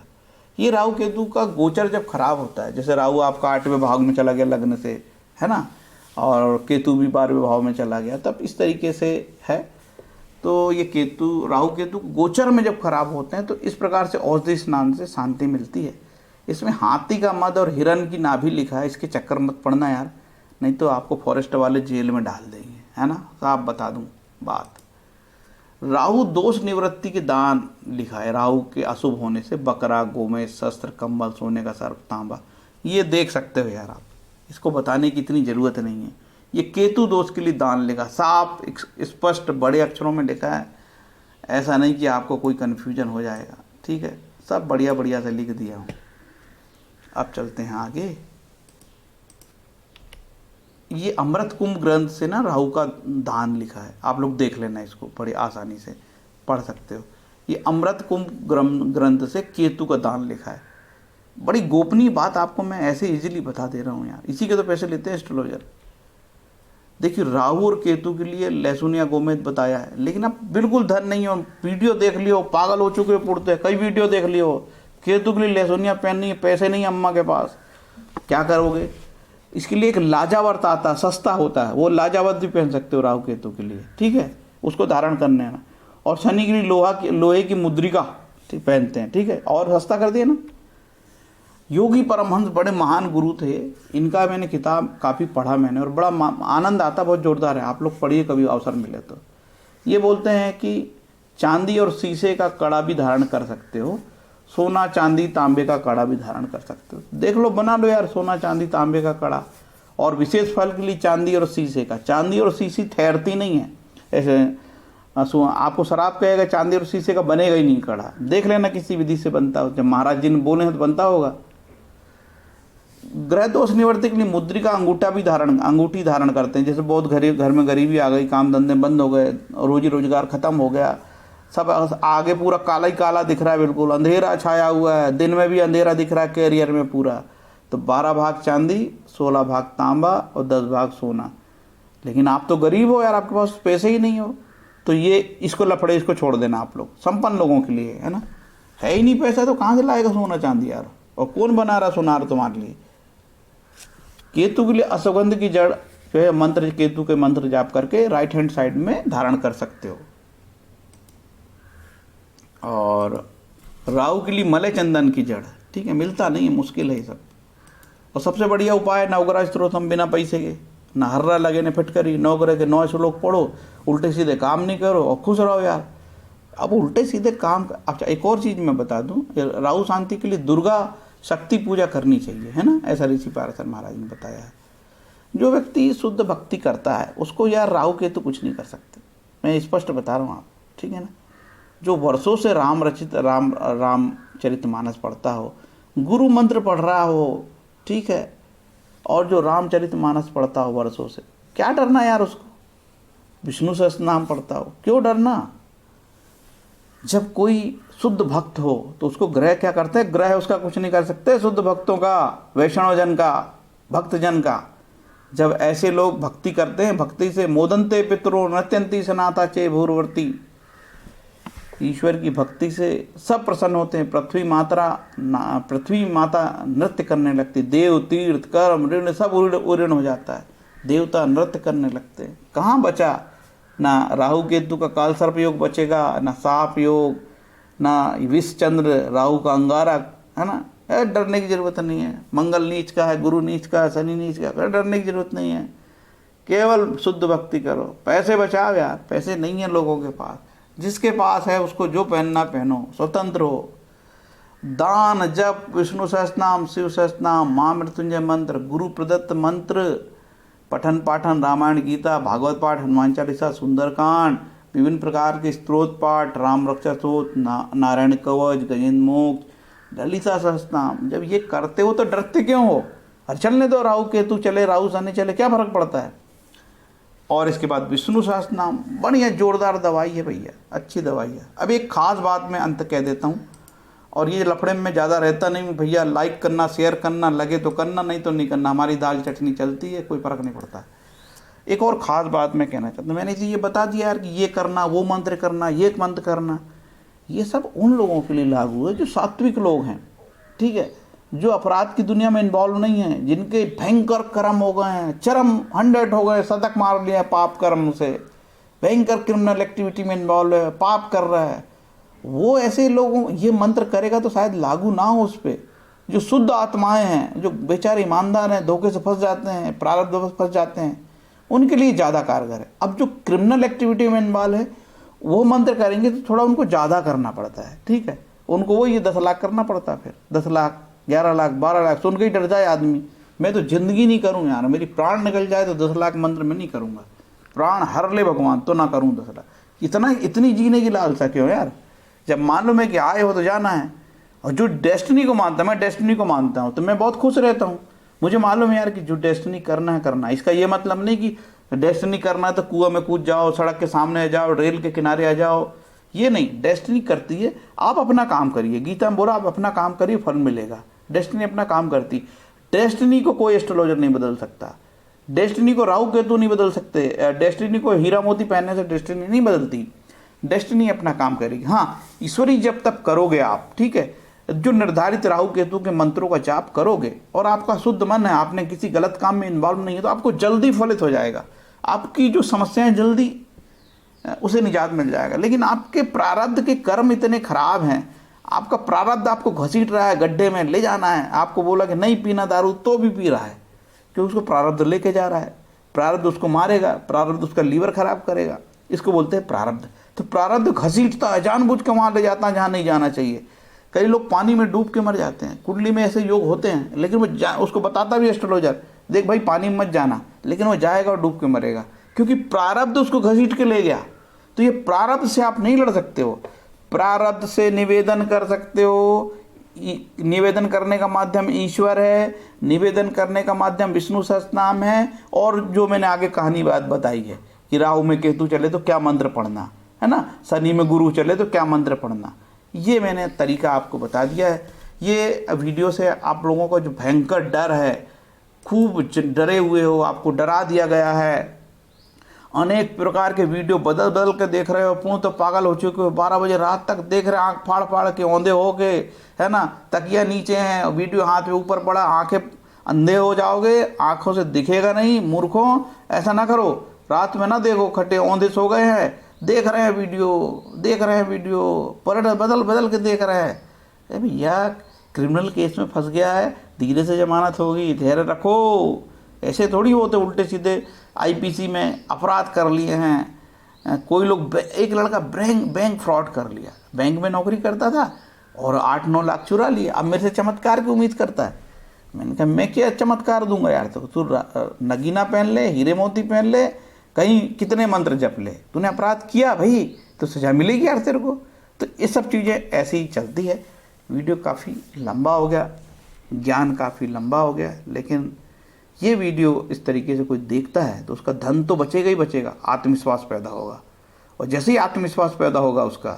ये राहु केतु का गोचर जब खराब होता है, जैसे राहु आपका 8वें भाव में चला गया लग्न से, है ना, और केतु भी 12वें भाव में चला गया, तब इस तरीके से है। तो ये केतु, राहु केतु गोचर में जब खराब होते हैं तो इस प्रकार से औषधि स्नान से शांति मिलती है। इसमें हाथी का मद और हिरण की नाभि लिखा है, इसके चक्कर मत पड़ना यार, नहीं तो आपको फॉरेस्ट वाले जेल में डाल देंगे, है ना, साफ बता दूं बात। राहु दोष निवृत्ति के दान लिखा है, राहु के अशुभ होने से बकरा, गोमेद, शस्त्र, कंबल, सोने का सर्प, तांबा, ये देख सकते हो यार आप, इसको बताने की इतनी ज़रूरत नहीं है। ये केतु दोष के लिए दान लिखा, साफ स्पष्ट बड़े अक्षरों में लिखा है, ऐसा नहीं कि आपको कोई कन्फ्यूजन हो जाएगा, ठीक है, सब बढ़िया बढ़िया से लिख दिया हूँ। अब चलते हैं आगे। ये अमृत कुंभ ग्रंथ से ना राहु का दान लिखा है, आप लोग देख लेना, इसको बड़ी आसानी से पढ़ सकते हो। ये अमृत कुंभ ग्रंथ से केतु का दान लिखा है। बड़ी गोपनीय बात आपको मैं ऐसे इजीली बता दे रहा हूँ यार, इसी के तो पैसे लेते हैं एस्ट्रोलॉजर। देखिए राहु और केतु के लिए लहसुनिया गोमेद बताया है, लेकिन आप बिल्कुल धन नहीं हो, वीडियो देख लियो, पागल हो चुके हो पुड़ते, कई वीडियो देख लियो, केतु के लिए लहसुनिया पहननी है, पैसे नहीं अम्मा के पास, क्या करोगे? इसके लिए एक लाजावर्त आता है, सस्ता होता है, वो लाजावर्त भी पहन सकते हो राहु केतु के लिए, ठीक है, उसको धारण करने है ना। और शनि के लिए लोहे की मुद्रिका पहनते हैं, ठीक है, और सस्ता कर दिया ना। योगी परमहंस बड़े महान गुरु थे, इनका मैंने किताब काफ़ी पढ़ा मैंने, और बड़ा आनंद आता, बहुत जोरदार है, आप लोग पढ़िए कभी अवसर मिले तो। ये बोलते हैं कि चांदी और शीशे का कड़ा भी धारण कर सकते हो, सोना चांदी तांबे का कड़ा भी धारण कर सकते हो। देख लो, बना लो यार सोना चांदी तांबे का कड़ा। और विशेष फल के लिए चांदी और शीशे का, चांदी और शीशी ठहरती नहीं है, ऐसे आपको शराब कहेगा चांदी और शीशे का बनेगा ही नहीं कड़ा, देख लेना किसी विधि से बनता हो, जब महाराज जी ने बोले हैं तो बनता होगा। ग्रह दोष निवृत्ति के लिए मुद्रिका अंगूठी धारण करते हैं, जैसे बहुत घर में गरीबी आ गई, काम धंधे बंद हो गए, रोजी रोजगार खत्म हो गया, सब आगे पूरा काला ही काला दिख रहा है, बिल्कुल अंधेरा छाया हुआ है, दिन में भी अंधेरा दिख रहा है कैरियर में पूरा, तो 12 भाग चांदी, 16 भाग तांबा और 10 भाग सोना। लेकिन आप तो गरीब हो यार, आपके पास पैसे ही नहीं हो, तो ये इसको लफड़े, इसको छोड़ देना आप लोग, संपन्न लोगों के लिए है ना। है ही नहीं पैसा तो कहाँ से लाएगा सोना चांदी यार, और कौन बना रहा सुनार तुम्हारे लिए। केतु के लिए अश्वगंध की जड़ जो है मंत्र, केतु के मंत्र जाप करके राइट हैंड साइड में धारण कर सकते हो। और राहु के लिए मलय चंदन की जड़, ठीक है, मिलता नहीं है, मुश्किल है ये सब। और सबसे बढ़िया उपाय नवग्रह स्त्रोतम, बिना पैसे के, न हर्रा लगे न फिटकरी, 9 ग्रह के 9 श्लोक पढ़ो, उल्टे सीधे काम नहीं करो और खुश रहो यार। अब उल्टे सीधे काम अच्छा, एक और चीज़ मैं बता दूं, राहु शांति के लिए दुर्गा शक्ति पूजा करनी चाहिए, है ना, ऐसा ऋषि पाराशर महाराज ने बताया है। जो व्यक्ति शुद्ध भक्ति करता है उसको यार राहु केतु तो कुछ नहीं कर सकते, मैं स्पष्ट बता रहा हूँ आप, ठीक है ना। जो वर्षों से रामचरितमानस पढ़ता हो, गुरु मंत्र पढ़ रहा हो, ठीक है, और जो रामचरितमानस पढ़ता हो वर्षों से, क्या डरना यार उसको। विष्णु सहस्त्र नाम पढ़ता हो, क्यों डरना। जब कोई शुद्ध भक्त हो तो उसको ग्रह क्या करते हैं, ग्रह उसका कुछ नहीं कर सकते, शुद्ध भक्तों का, वैष्णवजन का, भक्तजन का। जब ऐसे लोग भक्ति करते हैं, भक्ति से मोदंते पितरो नत्यंती सनाता चे भूर्वर्ती, ईश्वर की भक्ति से सब प्रसन्न होते हैं। पृथ्वी माता नृत्य करने लगती, देव तीर्थ कर्म ऋण सब उऋण हो जाता है, देवता नृत्य करने लगते हैं। कहाँ बचा ना राहु केतु का काल सर्प योग बचेगा, ना साप योग, ना विष चंद्र राहु का अंगारक, है ना। डरने की जरूरत नहीं है। मंगल नीच का है, गुरु नीच का है, शनि नीच का है, डरने की जरूरत नहीं है। केवल शुद्ध भक्ति करो। पैसे बचाओ यार, पैसे नहीं है लोगों के पास, जिसके पास है उसको जो पहनना पहनो, स्वतंत्र हो। दान, जप, विष्णु सहस्त्रनाम, शिव सहस्त्रनाम, महामृत्युंजय मंत्र, गुरु प्रदत्त मंत्र, पठन पाठन, रामायण गीता, भागवत पाठ, हनुमान चालीसा, सुंदरकांड, विभिन्न प्रकार के स्त्रोत पाठ, राम रक्षा स्तोत्र, नारायण कवच, गजेंद्र मोक्ष, ललिता सहस्त्रनाम, जब ये करते हो तो डरते क्यों हो? और चलने दो, राहु केतु चले, राहु शनि चले, क्या फर्क पड़ता है। और इसके बाद विष्णु सहस्त्रनाम, बढ़िया जोरदार दवाई है भैया, अच्छी दवाई है। अब एक खास बात मैं अंत कह देता हूँ, और ये लफड़े में ज़्यादा रहता नहीं भैया, लाइक करना, शेयर करना, लगे तो करना, नहीं तो नहीं करना, हमारी दाल चटनी चलती है, कोई फ़र्क नहीं पड़ता। एक और ख़ास बात मैं कहना चाहता हूँ, मैंने ये बता दिया यार कि ये करना, वो मंत्र करना, ये मंत्र करना, ये सब उन लोगों के लिए लागू है जो सात्विक लोग हैं, ठीक है, जो अपराध की दुनिया में इन्वॉल्व नहीं है, जिनके भयंकर कर्म हो गए हैं, चरम 100 हो गए, शतक मार लिया पाप कर्म से, भयंकर क्रिमिनल एक्टिविटी में इन्वॉल्व है, पाप कर रहा है, वो ऐसे लोगों ये मंत्र करेगा तो शायद लागू ना हो उस पर। जो शुद्ध आत्माएं हैं, जो बेचारे ईमानदार हैं, धोखे से फंस जाते हैं, प्रारब्ध में फंस जाते हैं, उनके लिए ज़्यादा कारगर है। अब जो क्रिमिनल एक्टिविटी में इन्वॉल्व है वो मंत्र करेंगे तो थोड़ा उनको ज़्यादा करना पड़ता है, ठीक है, उनको वो ये 10 लाख करना पड़ता है, फिर 10 लाख, 11 लाख, 12 लाख, सुन के ही डर जाए आदमी। मैं तो जिंदगी नहीं करूँ यार, मेरी प्राण निकल जाए तो 10 लाख मंत्र मैं नहीं करूँगा, प्राण हर ले भगवान तो ना करूँ 10 लाख। इतनी जीने की लालसा क्यों यार, जब मालूम है कि आए हो तो जाना है। और जो डेस्टिनी को मानता है, मैं डेस्टिनी को मानता हूँ तो मैं बहुत खुश रहता हूँ। मुझे मालूम है यार कि जो डेस्टिनी करना है करना है। इसका ये मतलब नहीं कि डेस्टिनी करना है तो कुआं में कूद जाओ, सड़क के सामने आ जाओ, रेल के किनारे आ जाओ, ये नहीं। डेस्टिनी करती है, आप अपना काम करिए। गीता में बोला आप अपना काम करिए, फल मिलेगा। डेस्टिनी अपना काम करती। डेस्टिनी को कोई एस्ट्रोलॉजर नहीं बदल सकता, डेस्टिनी को राहु केतु नहीं बदल सकते, डेस्टिनी को हीरा मोती पहनने से डेस्टिनी नहीं बदलती। डेस्टिनी अपना काम करेगी। हाँ, ईश्वरी जब तक करोगे आप, ठीक है, जो निर्धारित राहु केतु के मंत्रों का जाप करोगे और आपका शुद्ध मन है, आपने किसी गलत काम में इन्वॉल्व नहीं है, तो आपको जल्दी फलित हो जाएगा। आपकी जो समस्याएं जल्दी उसे निजात मिल जाएगा। लेकिन आपके प्रारब्ध के कर्म इतने खराब हैं, आपका प्रारब्ध आपको घसीट रहा है, गड्ढे में ले जाना है, आपको बोला कि नहीं पीना दारू तो भी पी रहा है, क्योंकि उसको प्रारब्ध लेके जा रहा है। प्रारब्ध उसको मारेगा, प्रारब्ध उसका लीवर खराब करेगा, इसको बोलते हैं प्रारब्ध। तो प्रारब्ध घसीटता है, जानबूझ के वहाँ ले जाता है जहाँ नहीं जाना चाहिए। कई लोग पानी में डूब के मर जाते हैं, कुंडली में ऐसे योग होते हैं, लेकिन वो उसको बताता भी एस्ट्रोलॉजर, देख भाई पानी में मत जाना, लेकिन वो जाएगा और डूब के मरेगा, क्योंकि प्रारब्ध उसको घसीट के ले गया। तो ये प्रारब्ध से आप नहीं लड़ सकते हो। प्रारब्ध से निवेदन कर सकते हो, निवेदन करने का माध्यम ईश्वर है, निवेदन करने का माध्यम विष्णु सहस्त्रनाम है, और जो मैंने आगे कहानी बात बताई है कि राहु में केतु चले तो क्या मंत्र पढ़ना है ना, शनि में गुरु चले तो क्या मंत्र पढ़ना, ये मैंने तरीका आपको बता दिया है। ये वीडियो से आप लोगों को जो भयंकर डर है, खूब डरे हुए हो, आपको डरा दिया गया है, अनेक प्रकार के वीडियो बदल बदल के देख रहे हो, पूर्ण तो पागल हो चुके हो, 12 बजे रात तक देख रहे, आँख फाड़ फाड़ के औंधे हो गए, है ना, तकिया नीचे हैं, वीडियो हाथ में ऊपर पड़ा, आंखें अंधे हो जाओगे, आंखों से दिखेगा नहीं। मूर्खों, ऐसा ना करो, रात में ना देखो, खट्टे औंधे सो गए हैं, देख रहे हैं वीडियो, पलट बदल बदल के देख रहे हैं। अरे भैया, क्रिमिनल केस में फंस गया है, धीरे से जमानत होगी, धैर्य रखो। ऐसे थोड़ी होते उल्टे सीधे आईपीसी में अपराध कर लिए हैं। कोई लोग, एक लड़का बैंक फ्रॉड कर लिया, बैंक में नौकरी करता था और 8-9 लाख चुरा लिया, अब मेरे से चमत्कार की उम्मीद करता है। मैंने कहा मैं क्या चमत्कार दूंगा यार, तो तू नगीना पहन ले, हीरे मोती पहन ले, कहीं कितने मंत्र जप ले, तूने अपराध किया भाई तो सजा मिलेगी यार तेरे को। तो ये सब चीज़ें ऐसे ही चलती है। वीडियो काफ़ी लंबा हो गया, ज्ञान काफ़ी लंबा हो गया, लेकिन ये वीडियो इस तरीके से कोई देखता है तो उसका धन तो बचेगा ही बचेगा, आत्मविश्वास पैदा होगा, और जैसे ही आत्मविश्वास पैदा होगा उसका,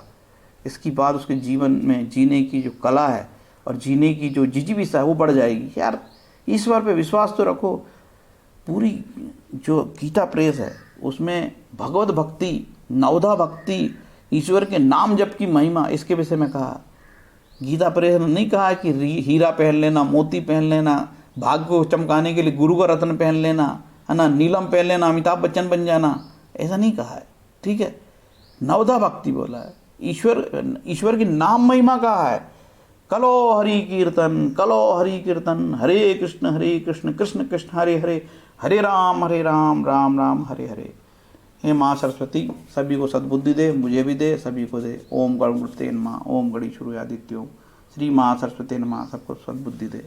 इसकी बाद उसके जीवन में जीने की जो कला है और जीने की जो जिजीविषा है वो बढ़ जाएगी। यार ईश्वर पे विश्वास तो रखो। पूरी जो गीता प्रेस है उसमें भगवत भक्ति, नवधा भक्ति, ईश्वर के नाम जप की महिमा, इसके विषय में कहा। गीता प्रेस ने नहीं कहा कि हीरा पहन लेना, मोती पहन लेना, भाग्य को चमकाने के लिए गुरु का रत्न पहन लेना, है ना, नीलम पहन लेना, अमिताभ बच्चन बन जाना, ऐसा नहीं कहा है। ठीक है, नवधा भक्ति बोला है, ईश्वर की नाम महिमा कहा है, कलो हरि कीर्तन, कलो हरि कीर्तन, हरे कृष्ण कृष्ण कृष्ण हरे हरे, हरे राम राम राम हरे हरे। हे माँ सरस्वती सभी को सद्बुद्धि दे, मुझे भी दे, सभी को दे। ओम गणपते नमः, ओम गणेश आदित्य ओम, श्री माँ सरस्वती नमः, सबको सद्बुद्धि दे।